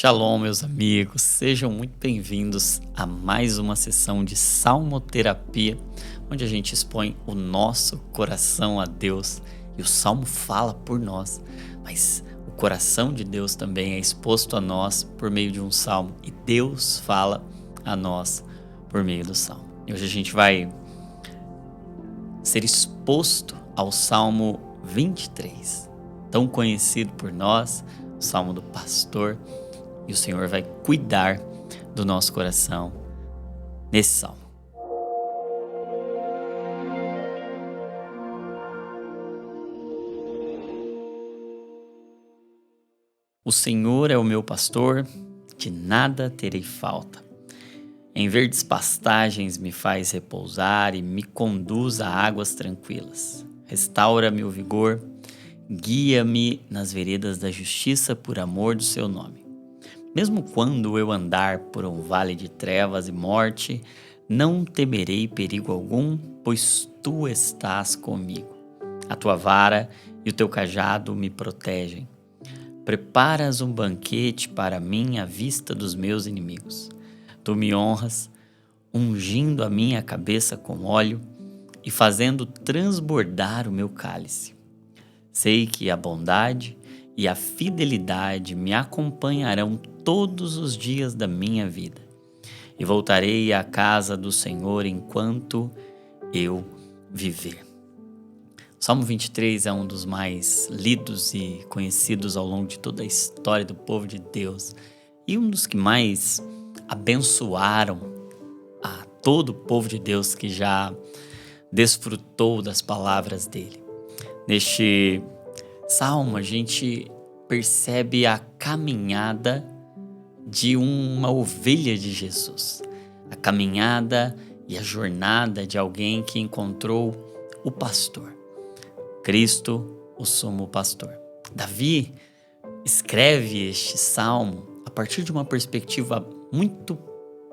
Shalom, meus amigos, sejam muito bem-vindos a mais uma sessão de Salmoterapia, onde a gente expõe o nosso coração a Deus e o Salmo fala por nós, mas o coração de Deus também é exposto a nós por meio de um Salmo e Deus fala a nós por meio do Salmo. E hoje a gente vai ser exposto ao Salmo 23, tão conhecido por nós, o Salmo do Pastor. E o Senhor vai cuidar do nosso coração nesse salmo. O Senhor é o meu pastor, de nada terei falta. Em verdes pastagens me faz repousar e me conduz a águas tranquilas. Restaura-me o vigor, guia-me nas veredas da justiça por amor do seu nome. Mesmo quando eu andar por um vale de trevas e morte, não temerei perigo algum, pois tu estás comigo. A tua vara e o teu cajado me protegem. Preparas um banquete para mim à vista dos meus inimigos. Tu me honras, ungindo a minha cabeça com óleo e fazendo transbordar o meu cálice. Sei que a bondade e a fidelidade me acompanharão todos os dias da minha vida, e voltarei à casa do Senhor enquanto eu viver. O Salmo 23 é um dos mais lidos e conhecidos ao longo de toda a história do povo de Deus, e um dos que mais abençoaram a todo o povo de Deus que já desfrutou das palavras dele. Neste Salmo, a gente percebe a caminhada de uma ovelha de Jesus, a caminhada e a jornada de alguém que encontrou o pastor, Cristo, o sumo pastor. Davi escreve este salmo a partir de uma perspectiva muito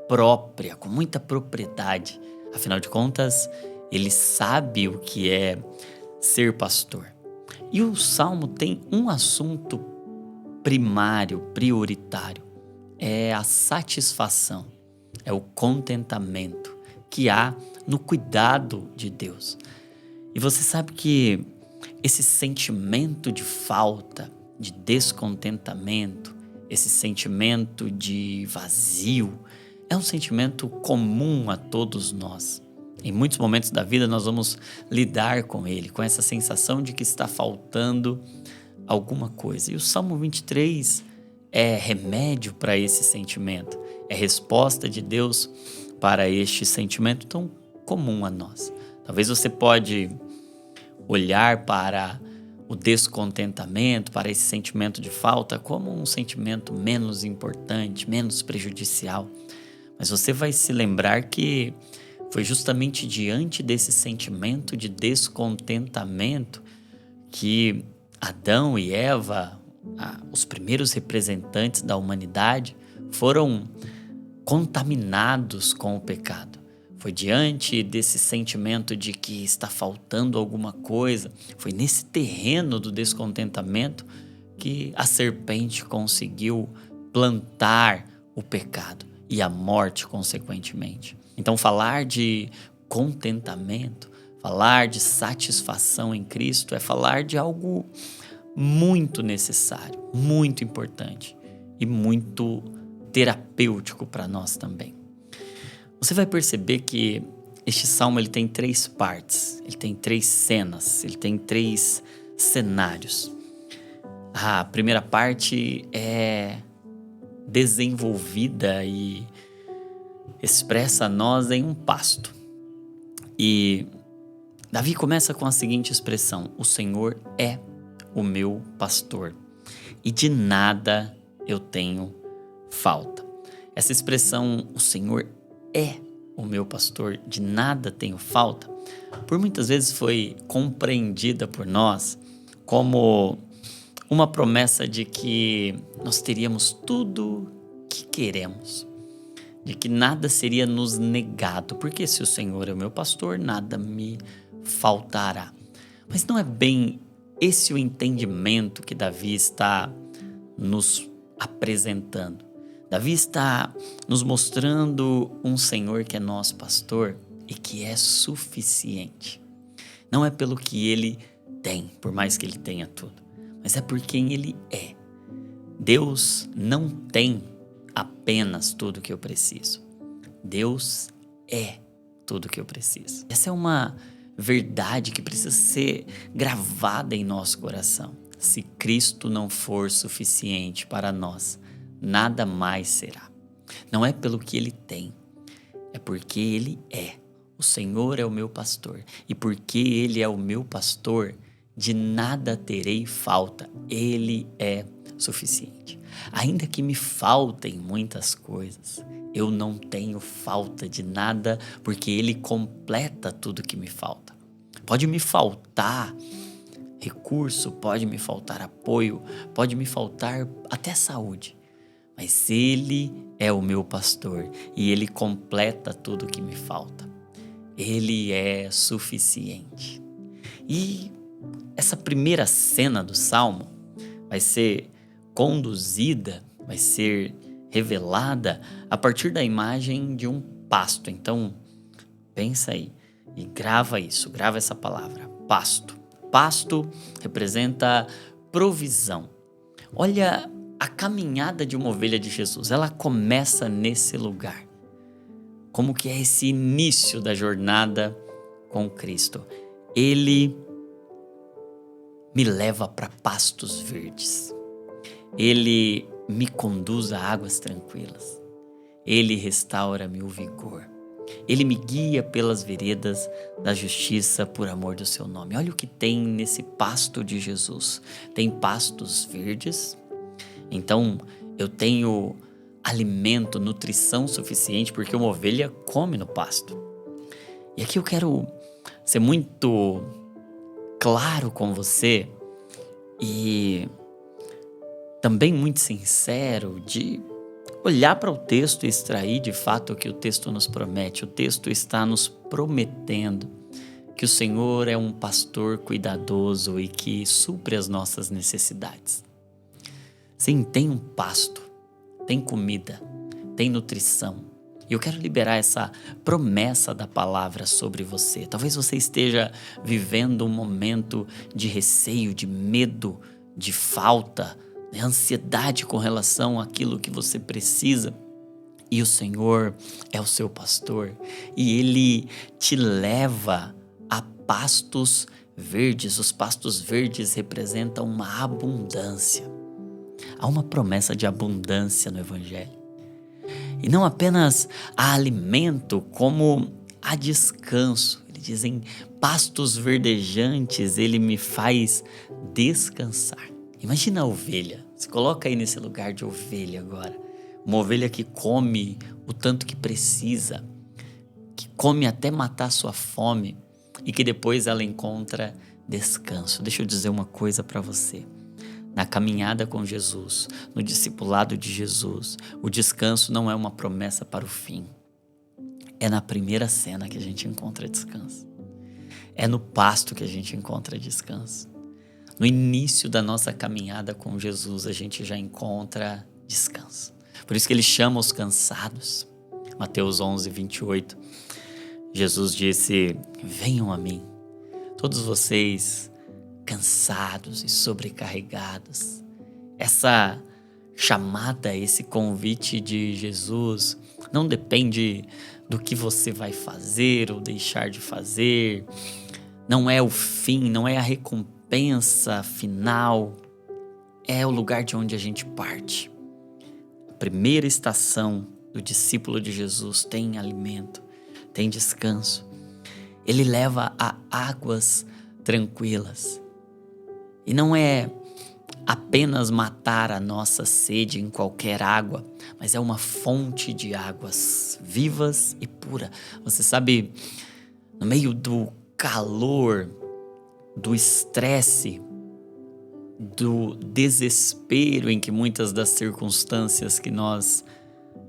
própria, com muita propriedade. Afinal de contas, ele sabe o que é ser pastor. E o Salmo tem um assunto primário, prioritário, é a satisfação, é o contentamento que há no cuidado de Deus. E você sabe que esse sentimento de falta, de descontentamento, esse sentimento de vazio, é um sentimento comum a todos nós. Em muitos momentos da vida nós vamos lidar com ele, com essa sensação de que está faltando alguma coisa. E o Salmo 23 é remédio para esse sentimento, é resposta de Deus para este sentimento tão comum a nós. Talvez você pode olhar para o descontentamento, para esse sentimento de falta como um sentimento menos importante, menos prejudicial. Mas você vai se lembrar que foi justamente diante desse sentimento de descontentamento que Adão e Eva, os primeiros representantes da humanidade, foram contaminados com o pecado. Foi diante desse sentimento de que está faltando alguma coisa, foi nesse terreno do descontentamento que a serpente conseguiu plantar o pecado e a morte consequentemente. Então, falar de contentamento, falar de satisfação em Cristo é falar de algo muito necessário, muito importante e muito terapêutico para nós também. Você vai perceber que este salmo ele tem 3 partes, ele tem 3 cenas, ele tem 3 cenários. A primeira parte é desenvolvida e expressa a nós em um pasto. E Davi começa com a seguinte expressão: o Senhor é o meu pastor e de nada eu tenho falta. Essa expressão, o Senhor é o meu pastor, de nada tenho falta, por muitas vezes foi compreendida por nós como uma promessa de que nós teríamos tudo que queremos, de que nada seria nos negado, porque se o Senhor é o meu pastor, nada me faltará. Mas não é bem esse o entendimento que Davi está nos apresentando. Davi está nos mostrando um Senhor que é nosso pastor e que é suficiente. Não é pelo que ele tem, por mais que ele tenha tudo, mas é por quem ele é. Deus não tem apenas tudo que eu preciso. Deus é tudo que eu preciso. Essa é uma verdade que precisa ser gravada em nosso coração. Se Cristo não for suficiente para nós, nada mais será. Não é pelo que ele tem, é porque ele é. O Senhor é o meu pastor, e porque ele é o meu pastor, de nada terei falta. Ele é suficiente. Ainda que me faltem muitas coisas, eu não tenho falta de nada, porque ele completa tudo que me falta. Pode me faltar recurso, pode me faltar apoio, pode me faltar até saúde, mas ele é o meu pastor e ele completa tudo que me falta. Ele é suficiente. E essa primeira cena do Salmo vai ser conduzida, vai ser revelada a partir da imagem de um pasto. Então, pensa aí e grava isso, grava essa palavra, pasto. Pasto representa provisão. Olha a caminhada de uma ovelha de Jesus, ela começa nesse lugar. Como que é esse início da jornada com Cristo? Ele me leva para pastos verdes. Ele me conduz a águas tranquilas. Ele restaura-me o vigor. Ele me guia pelas veredas da justiça por amor do seu nome. Olha o que tem nesse pasto de Jesus. Tem pastos verdes. Então eu tenho alimento, nutrição suficiente, porque uma ovelha come no pasto. E aqui eu quero ser muito claro com você e também muito sincero de olhar para o texto e extrair de fato o que o texto nos promete. O texto está nos prometendo que o Senhor é um pastor cuidadoso e que supre as nossas necessidades. Sim, tem um pasto, tem comida, tem nutrição. E eu quero liberar essa promessa da palavra sobre você. Talvez você esteja vivendo um momento de receio, de medo, de falta, de ansiedade com relação àquilo que você precisa. E o Senhor é o seu pastor e Ele te leva a pastos verdes. Os pastos verdes representam uma abundância. Há uma promessa de abundância no Evangelho. E não apenas há alimento, como há descanso. Ele diz em pastos verdejantes, Ele me faz descansar. Imagina a ovelha, se coloca aí nesse lugar de ovelha agora. Uma ovelha que come o tanto que precisa, que come até matar sua fome e que depois ela encontra descanso. Deixa eu dizer uma coisa para você. Na caminhada com Jesus, no discipulado de Jesus, o descanso não é uma promessa para o fim. É na primeira cena que a gente encontra descanso. É no pasto que a gente encontra descanso. No início da nossa caminhada com Jesus, a gente já encontra descanso. Por isso que ele chama os cansados. Mateus 11, 28. Jesus disse: venham a mim, todos vocês cansados e sobrecarregados. Essa chamada, esse convite de Jesus não depende do que você vai fazer ou deixar de fazer. Não é o fim, não é a recompensa final. É o lugar de onde a gente parte. A primeira estação do discípulo de Jesus tem alimento, tem descanso. Ele leva a águas tranquilas. E não é apenas matar a nossa sede em qualquer água, mas é uma fonte de águas vivas e pura. Você sabe, no meio do calor, do estresse, do desespero em que muitas das circunstâncias que nós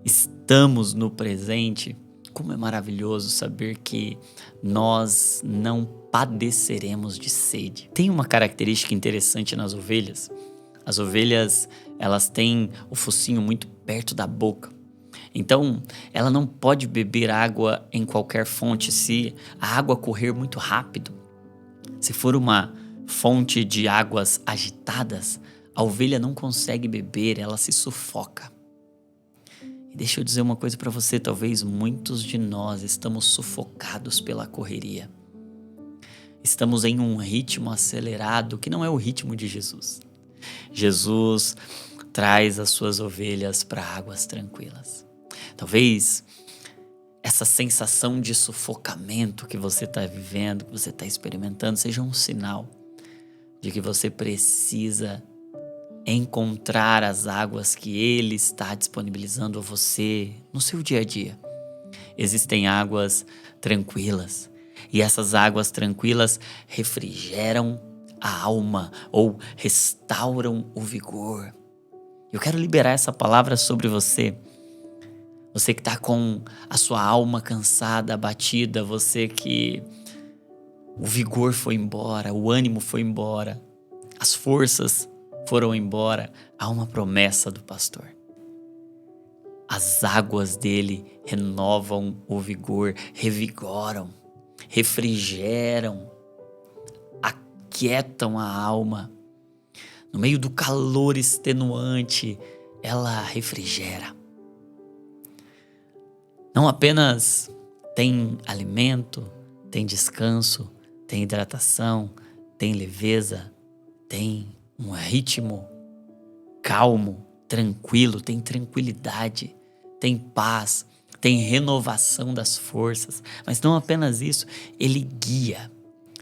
estamos no presente, como é maravilhoso saber que nós não padeceremos de sede. Tem uma característica interessante nas ovelhas. As ovelhas, elas têm o focinho muito perto da boca. Então, ela não pode beber água em qualquer fonte se a água correr muito rápido. Se for uma fonte de águas agitadas, a ovelha não consegue beber, ela se sufoca. E deixa eu dizer uma coisa para você, talvez muitos de nós estamos sufocados pela correria. Estamos em um ritmo acelerado que não é o ritmo de Jesus. Jesus traz as suas ovelhas para águas tranquilas. Talvez essa sensação de sufocamento que você está vivendo, que você está experimentando, seja um sinal de que você precisa encontrar as águas que Ele está disponibilizando a você no seu dia a dia. Existem águas tranquilas e essas águas tranquilas refrigeram a alma ou restauram o vigor. Eu quero liberar essa palavra sobre você. Você que está com a sua alma cansada, abatida, você que o vigor foi embora, o ânimo foi embora, as forças foram embora, há uma promessa do pastor. As águas dele renovam o vigor, revigoram, refrigeram, aquietam a alma. No meio do calor extenuante, ela refrigera. Não apenas tem alimento, tem descanso, tem hidratação, tem leveza, tem um ritmo calmo, tranquilo, tem tranquilidade, tem paz, tem renovação das forças. Mas não apenas isso, ele guia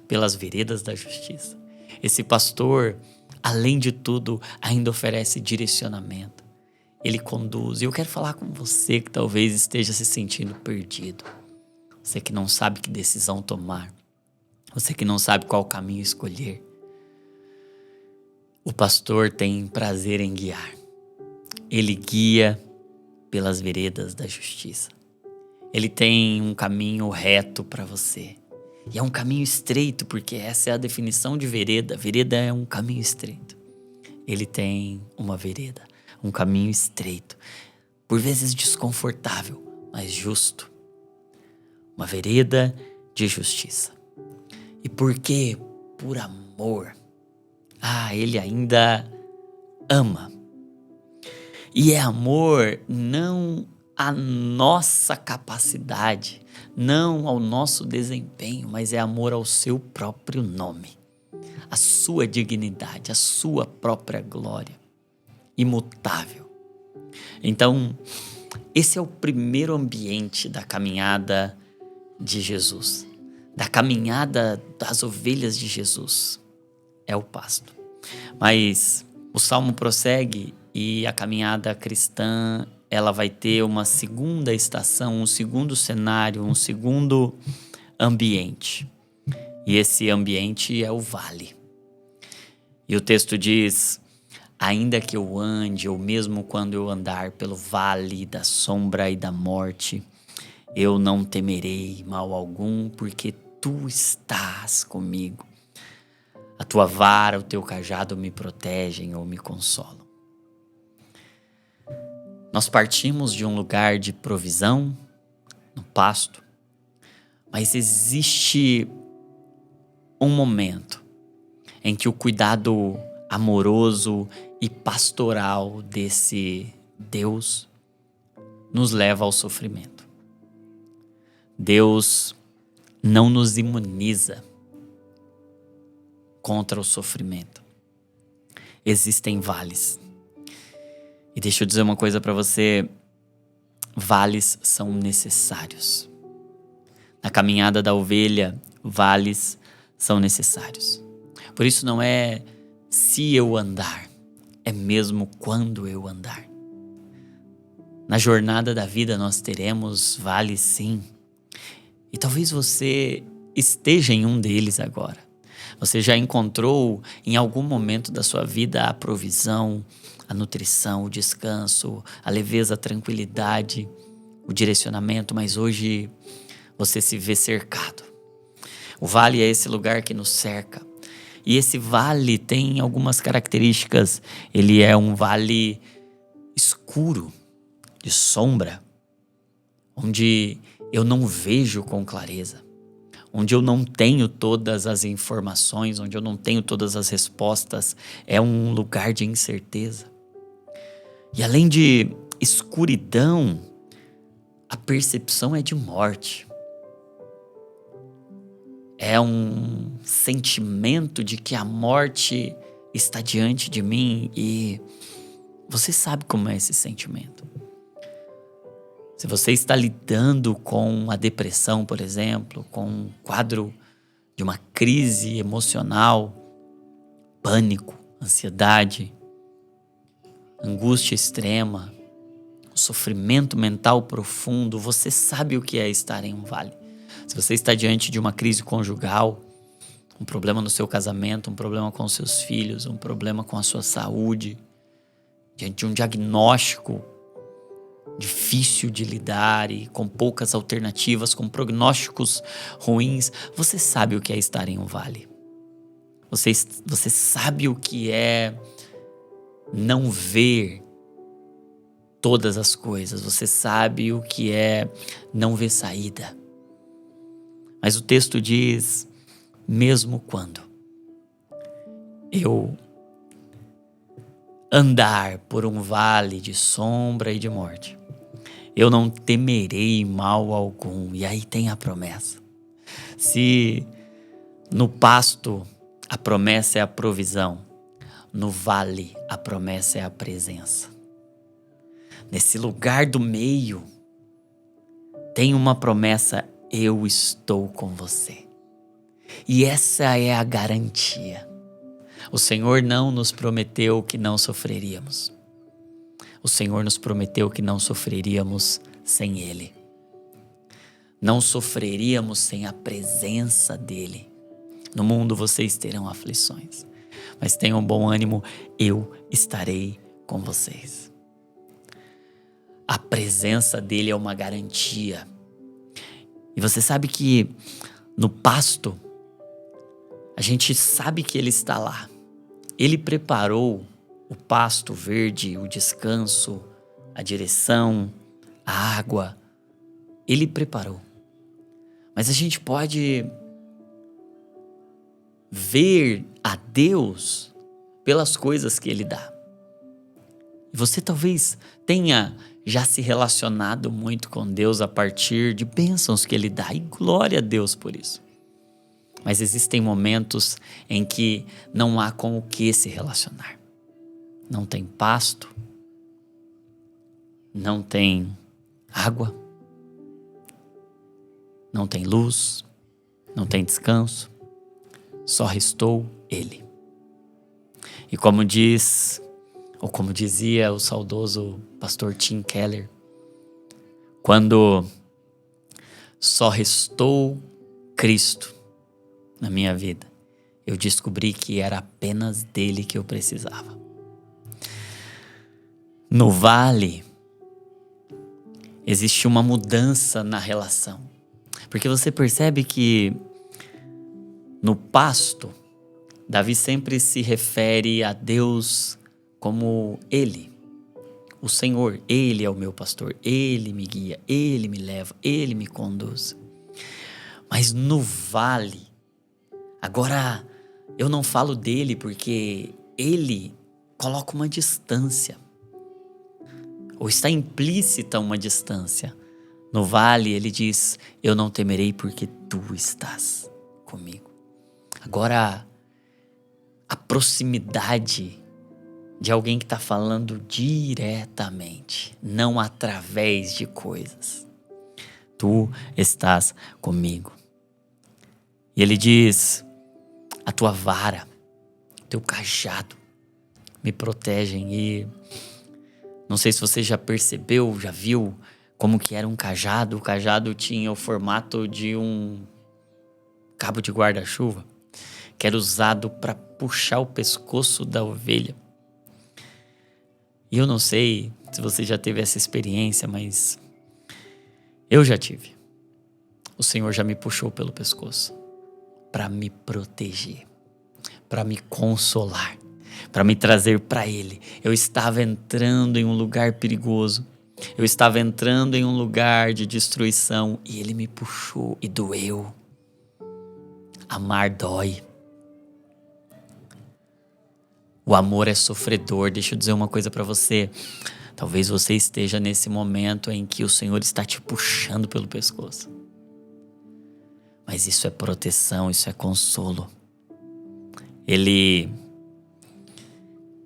pelas veredas da justiça. Esse pastor, além de tudo, ainda oferece direcionamento. Ele conduz. E eu quero falar com você que talvez esteja se sentindo perdido. Você que não sabe que decisão tomar. Você que não sabe qual caminho escolher. O pastor tem prazer em guiar. Ele guia pelas veredas da justiça. Ele tem um caminho reto para você. E é um caminho estreito, porque essa é a definição de vereda. Vereda é um caminho estreito. Ele tem uma vereda, um caminho estreito, por vezes desconfortável, mas justo. Uma vereda de justiça. E por quê? Por amor. Ele ainda ama. E é amor não à nossa capacidade, não ao nosso desempenho, mas é amor ao seu próprio nome, à sua dignidade, à sua própria glória, imutável. Então, esse é o primeiro ambiente da caminhada de Jesus, da caminhada das ovelhas de Jesus, é o pasto. Mas o Salmo prossegue e a caminhada cristã, ela vai ter uma segunda estação, um segundo cenário, um segundo ambiente. E esse ambiente é o vale. E o texto diz: ainda que eu ande, ou mesmo quando eu andar pelo vale da sombra e da morte, eu não temerei mal algum, porque tu estás comigo. A tua vara, o teu cajado me protegem ou me consolam. Nós partimos de um lugar de provisão, no pasto, mas existe um momento em que o cuidado amoroso e pastoral desse Deus nos leva ao sofrimento. Deus não nos imuniza contra o sofrimento. Existem vales. E deixa eu dizer uma coisa para você, vales são necessários. Na caminhada da ovelha, vales são necessários. Por isso não é se eu andar, é mesmo quando eu andar. Na jornada da vida nós teremos vales sim. E talvez você esteja em um deles agora. Você já encontrou em algum momento da sua vida a provisão, a nutrição, o descanso, a leveza, a tranquilidade, o direcionamento, mas hoje você se vê cercado. O vale é esse lugar que nos cerca E esse vale tem algumas características. Ele é um vale escuro, de sombra, onde eu não vejo com clareza, onde eu não tenho todas as informações, onde eu não tenho todas as respostas. É um lugar de incerteza. E além de escuridão, a percepção é de morte. É um sentimento de que a morte está diante de mim e você sabe como é esse sentimento. Se você está lidando com a depressão, por exemplo, com um quadro de uma crise emocional, pânico, ansiedade, angústia extrema, sofrimento mental profundo, você sabe o que é estar em um vale. Se você está diante de uma crise conjugal, um problema no seu casamento, um problema com seus filhos, um problema com a sua saúde, diante de um diagnóstico difícil de lidar e com poucas alternativas, com prognósticos ruins, você sabe o que é estar em um vale. Você sabe o que é não ver todas as coisas. Você sabe o que é não ver saída. Mas o texto diz, mesmo quando eu andar por um vale de sombra e de morte, eu não temerei mal algum. E aí tem a promessa. Se no pasto a promessa é a provisão, no vale a promessa é a presença. Nesse lugar do meio tem uma promessa: eu estou com você. E essa é a garantia. O Senhor não nos prometeu que não sofreríamos. O Senhor nos prometeu que não sofreríamos sem Ele. Não sofreríamos sem a presença dEle. No mundo vocês terão aflições, mas tenham bom ânimo, eu estarei com vocês. A presença dEle é uma garantia. E você sabe que no pasto, a gente sabe que Ele está lá. Ele preparou o pasto verde, o descanso, a direção, a água. Ele preparou. Mas a gente pode ver a Deus pelas coisas que Ele dá. E você talvez tenha já se relacionado muito com Deus a partir de bênçãos que Ele dá. E glória a Deus por isso. Mas existem momentos em que não há com o que se relacionar. Não tem pasto, não tem água, não tem luz, não tem descanso, só restou Ele. E como diz, ou como dizia o saudoso pastor Tim Keller, quando só restou Cristo na minha vida, eu descobri que era apenas dele que eu precisava. No vale, existe uma mudança na relação. Porque você percebe que no pasto, Davi sempre se refere a Deus como Ele, o Senhor. Ele é o meu pastor, Ele me guia, Ele me leva, Ele me conduz. Mas no vale, agora eu não falo dele porque Ele coloca uma distância. Ou está implícita uma distância. No vale ele diz, eu não temerei porque tu estás comigo. Agora, a proximidade de alguém que está falando diretamente, não através de coisas. Tu estás comigo. E ele diz, a tua vara, teu cajado me protegem. E não sei se você já percebeu, já viu como que era um cajado. O cajado tinha o formato de um cabo de guarda-chuva, que era usado para puxar o pescoço da ovelha. E eu não sei se você já teve essa experiência, mas eu já tive. O Senhor já me puxou pelo pescoço para me proteger, para me consolar, para me trazer para Ele. Eu estava entrando em um lugar perigoso. Eu estava entrando em um lugar de destruição e Ele me puxou e doeu. Amar dói. O amor é sofredor. Deixa eu dizer uma coisa para você. Talvez você esteja nesse momento em que o Senhor está te puxando pelo pescoço. Mas isso é proteção, isso é consolo. Ele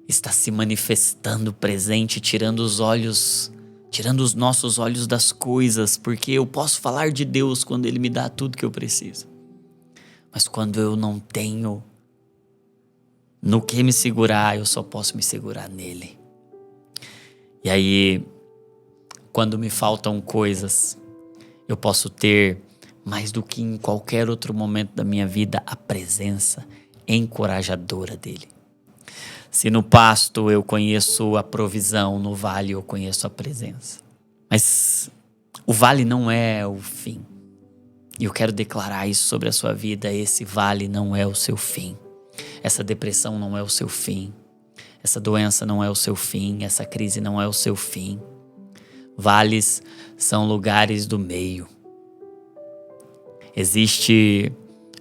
está se manifestando presente, tirando os nossos olhos das coisas, porque eu posso falar de Deus quando Ele me dá tudo que eu preciso. Mas quando eu não tenho no que me segurar, eu só posso me segurar nele. E aí, quando me faltam coisas, eu posso ter, mais do que em qualquer outro momento da minha vida, a presença encorajadora dele. Se no pasto eu conheço a provisão, no vale eu conheço a presença. Mas o vale não é o fim. E eu quero declarar isso sobre a sua vida. Esse vale não é o seu fim. Essa depressão não é o seu fim. Essa doença não é o seu fim. Essa crise não é o seu fim. Vales são lugares do meio. Existe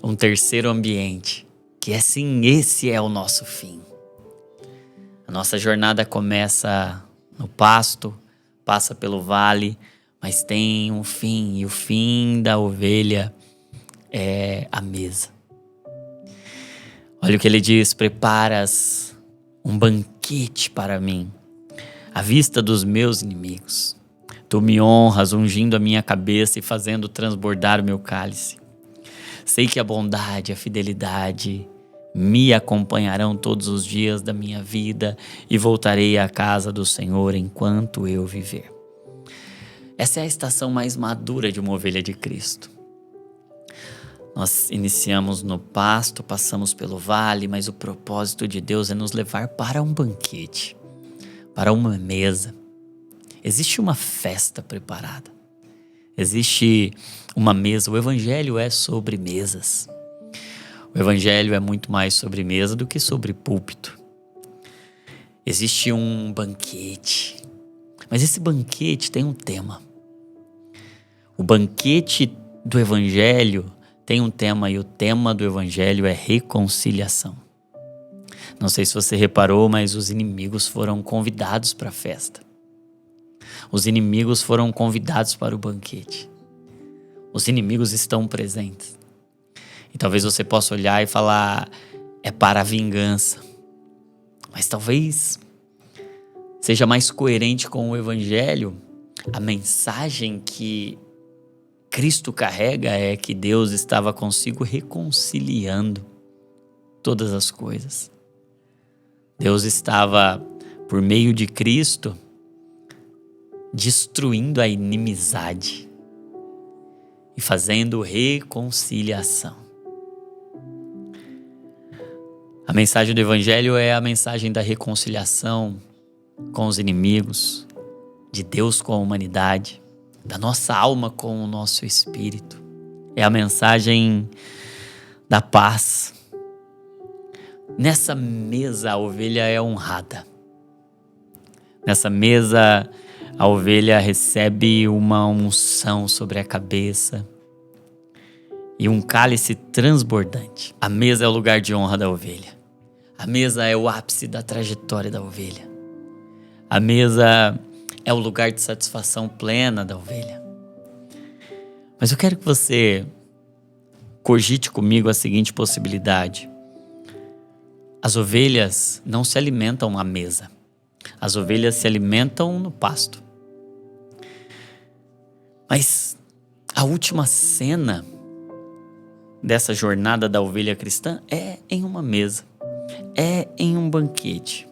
um terceiro ambiente, que é sim, esse é o nosso fim. A nossa jornada começa no pasto, passa pelo vale, mas tem um fim, e o fim da ovelha é a mesa. Olha o que ele diz: preparas um banquete para mim, à vista dos meus inimigos. Tu me honras, ungindo a minha cabeça e fazendo transbordar o meu cálice. Sei que a bondade e a fidelidade me acompanharão todos os dias da minha vida e voltarei à casa do Senhor enquanto eu viver. Essa é a estação mais madura de uma ovelha de Cristo. Nós iniciamos no pasto, passamos pelo vale, mas o propósito de Deus é nos levar para um banquete, para uma mesa. Existe uma festa preparada. Existe uma mesa. O Evangelho é sobre mesas. O Evangelho é muito mais sobre mesa do que sobre púlpito. Existe um banquete. Mas esse banquete tem um tema. O banquete do Evangelho tem um tema, e o tema do Evangelho é reconciliação. Não sei se você reparou, mas os inimigos foram convidados para a festa. Os inimigos foram convidados para o banquete. Os inimigos estão presentes. E talvez você possa olhar e falar, é para a vingança. Mas talvez seja mais coerente com o Evangelho. A mensagem que Cristo carrega é que Deus estava consigo reconciliando todas as coisas. Deus estava, por meio de Cristo, destruindo a inimizade e fazendo reconciliação. A mensagem do Evangelho é a mensagem da reconciliação com os inimigos, de Deus com a humanidade, da nossa alma com o nosso espírito. É a mensagem da paz. Nessa mesa a ovelha é honrada. Nessa mesa a ovelha recebe uma unção sobre a cabeça e um cálice transbordante. A mesa é o lugar de honra da ovelha. A mesa é o ápice da trajetória da ovelha. A mesa é o lugar de satisfação plena da ovelha. Mas eu quero que você cogite comigo a seguinte possibilidade. As ovelhas não se alimentam à mesa. As ovelhas se alimentam no pasto. Mas a última cena dessa jornada da ovelha cristã é em uma mesa. É em um banquete.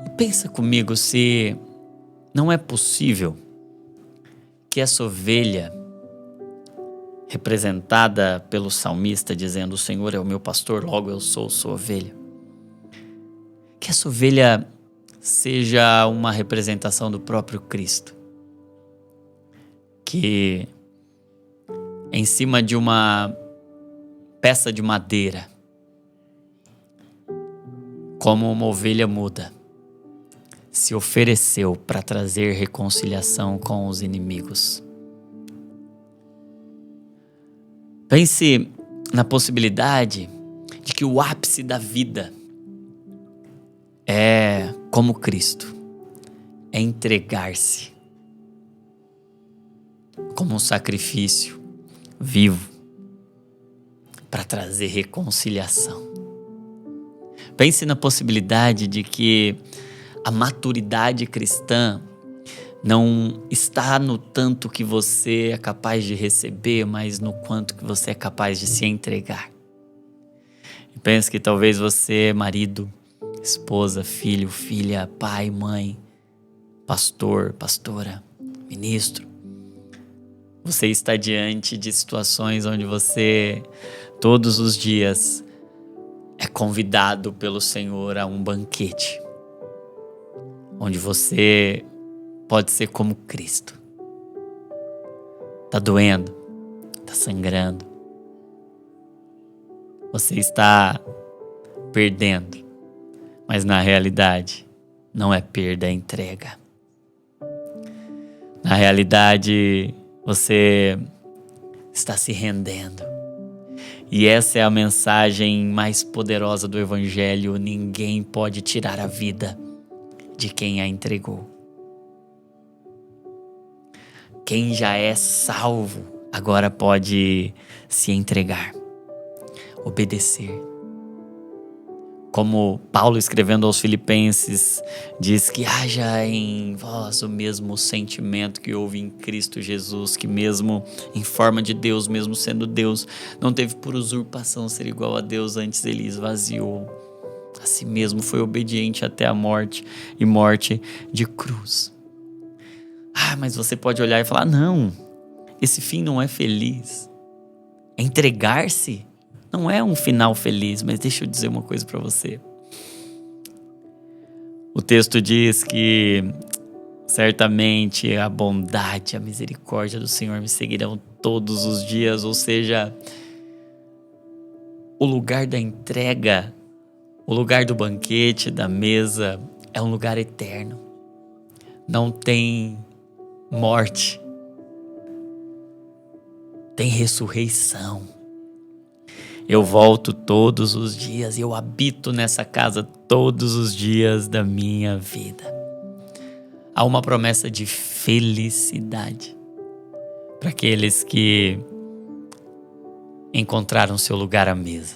E pensa comigo se não é possível que essa ovelha, representada pelo salmista dizendo, o Senhor é o meu pastor, logo eu sou sua ovelha. Que essa ovelha seja uma representação do próprio Cristo. Que em cima de uma peça de madeira, como uma ovelha muda, se ofereceu para trazer reconciliação com os inimigos. Pense na possibilidade de que o ápice da vida é como Cristo, é entregar-se como um sacrifício vivo para trazer reconciliação. Pense na possibilidade de que a maturidade cristã não está no tanto que você é capaz de receber, mas no quanto que você é capaz de se entregar. E pense que talvez você, marido, esposa, filho, filha, pai, mãe, pastor, pastora, ministro, você está diante de situações onde você, todos os dias, é convidado pelo Senhor a um banquete, onde você pode ser como Cristo. Tá doendo, tá sangrando, você está perdendo, mas na realidade não é perda, é entrega. Na realidade, você está se rendendo. E essa é a mensagem mais poderosa do Evangelho: ninguém pode tirar a vida de quem a entregou. Quem já é salvo agora pode se entregar, obedecer. Como Paulo, escrevendo aos Filipenses, diz que haja em vós o mesmo sentimento que houve em Cristo Jesus, que mesmo em forma de Deus, mesmo sendo Deus, não teve por usurpação ser igual a Deus, antes ele esvaziou a si mesmo, foi obediente até a morte, e morte de cruz. Mas você pode olhar e falar: não, esse fim não é feliz. Entregar-se não é um final feliz, mas deixa eu dizer uma coisa para você. O texto diz que certamente a bondade, a misericórdia do Senhor me seguirão todos os dias, ou seja, o lugar da entrega, o lugar do banquete, da mesa, é um lugar eterno. Não tem morte, tem ressurreição. Eu volto todos os dias, eu habito nessa casa todos os dias da minha vida. Há uma promessa de felicidade para aqueles que encontraram seu lugar à mesa.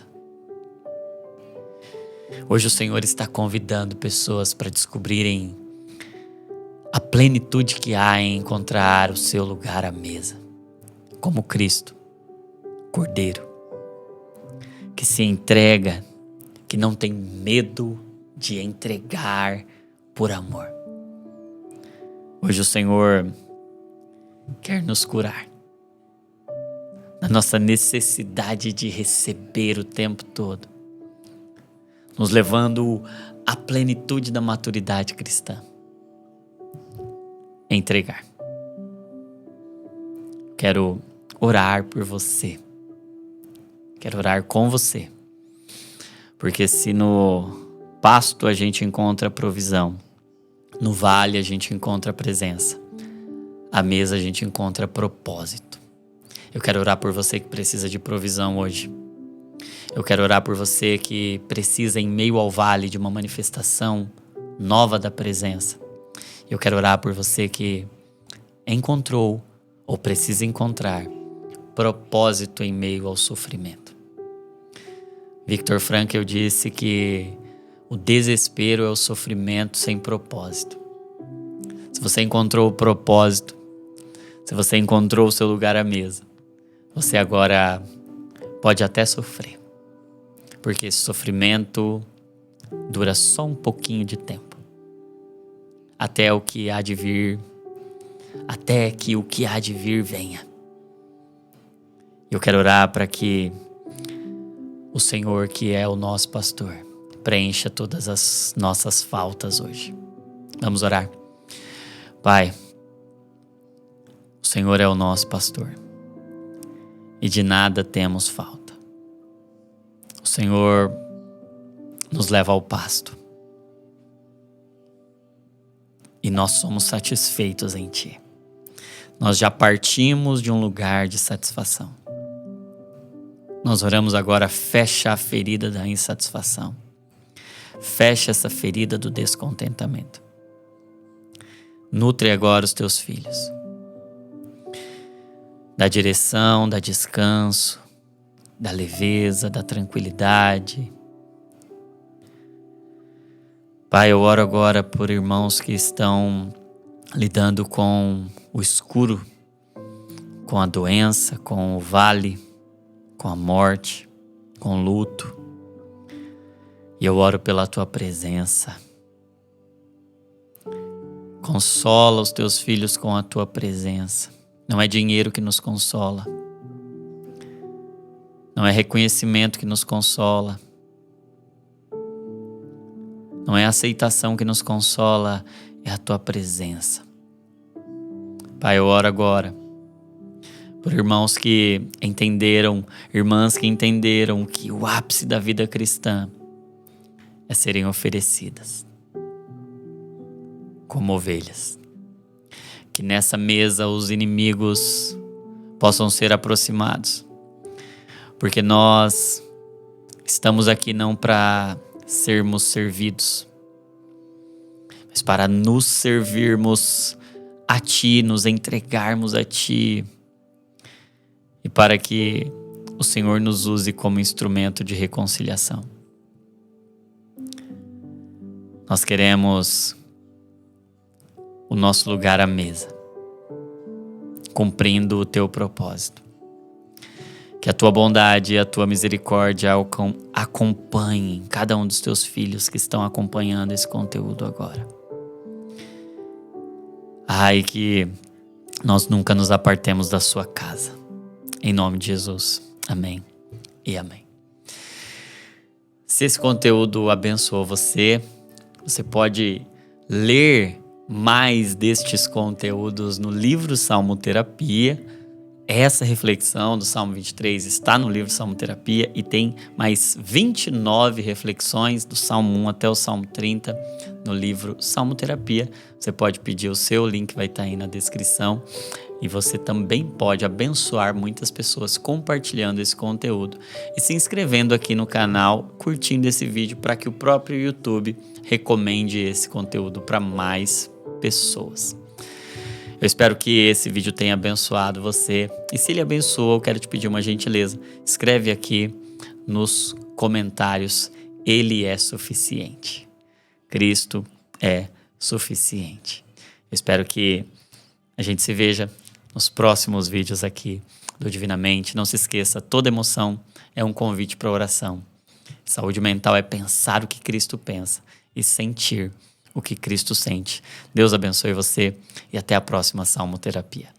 Hoje o Senhor está convidando pessoas para descobrirem a plenitude que há em encontrar o seu lugar à mesa, como Cristo, Cordeiro, que se entrega, que não tem medo de entregar por amor. Hoje o Senhor quer nos curar da nossa necessidade de receber o tempo todo, nos levando à plenitude da maturidade cristã. Entregar. Quero orar por você. Quero orar com você. Porque se no pasto a gente encontra provisão, no vale a gente encontra presença, à mesa a gente encontra propósito. Eu quero orar por você que precisa de provisão hoje. Eu quero orar por você que precisa, em meio ao vale, de uma manifestação nova da presença. Eu quero orar por você que encontrou ou precisa encontrar propósito em meio ao sofrimento. Viktor Frankl disse que o desespero é o sofrimento sem propósito. Se você encontrou o propósito, se você encontrou o seu lugar à mesa, você agora pode até sofrer, porque esse sofrimento dura só um pouquinho de tempo, até o que há de vir, até que o que há de vir venha. Eu quero orar para que o Senhor, que é o nosso pastor, preencha todas as nossas faltas hoje. Vamos orar. Pai, o Senhor é o nosso pastor e de nada temos falta. O Senhor nos leva ao pasto. E nós somos satisfeitos em Ti. Nós já partimos de um lugar de satisfação. Nós oramos agora, fecha a ferida da insatisfação. Fecha essa ferida do descontentamento. Nutre agora os Teus filhos. Da direção, da descanso, da leveza, da tranquilidade. Pai, eu oro agora por irmãos que estão lidando com o escuro, com a doença, com o vale, com a morte, com o luto. E eu oro pela Tua presença. Consola os Teus filhos com a Tua presença. Não é dinheiro que nos consola. Não é reconhecimento que nos consola. Não é aceitação que nos consola, é a Tua presença. Pai, eu oro agora por irmãos que entenderam, irmãs que entenderam que o ápice da vida cristã é serem oferecidas como ovelhas. Que nessa mesa os inimigos possam ser aproximados. Porque nós estamos aqui não para sermos servidos, mas para nos servirmos a Ti, nos entregarmos a Ti. E para que o Senhor nos use como instrumento de reconciliação. Nós queremos o nosso lugar à mesa, cumprindo o Teu propósito. Que a Tua bondade e a Tua misericórdia acompanhem cada um dos Teus filhos que estão acompanhando esse conteúdo agora. Ai, que nós nunca nos apartemos da Sua casa. Em nome de Jesus. Amém e amém. Se esse conteúdo abençoou você, você pode ler mais destes conteúdos no livro Salmoterapia. Essa reflexão do Salmo 23 está no livro Salmoterapia e tem mais 29 reflexões do Salmo 1 até o Salmo 30 no livro Salmoterapia. Você pode pedir o seu, link vai estar aí na descrição. E você também pode abençoar muitas pessoas compartilhando esse conteúdo e se inscrevendo aqui no canal, curtindo esse vídeo para que o próprio YouTube recomende esse conteúdo para mais pessoas. Eu espero que esse vídeo tenha abençoado você. E se ele abençoou, eu quero te pedir uma gentileza. Escreve aqui nos comentários: Ele é suficiente. Cristo é suficiente. Eu espero que a gente se veja nos próximos vídeos aqui do Divinamente. Não se esqueça, toda emoção é um convite para oração. Saúde mental é pensar o que Cristo pensa e sentir o que Cristo sente. Deus abençoe você e até a próxima Salmoterapia.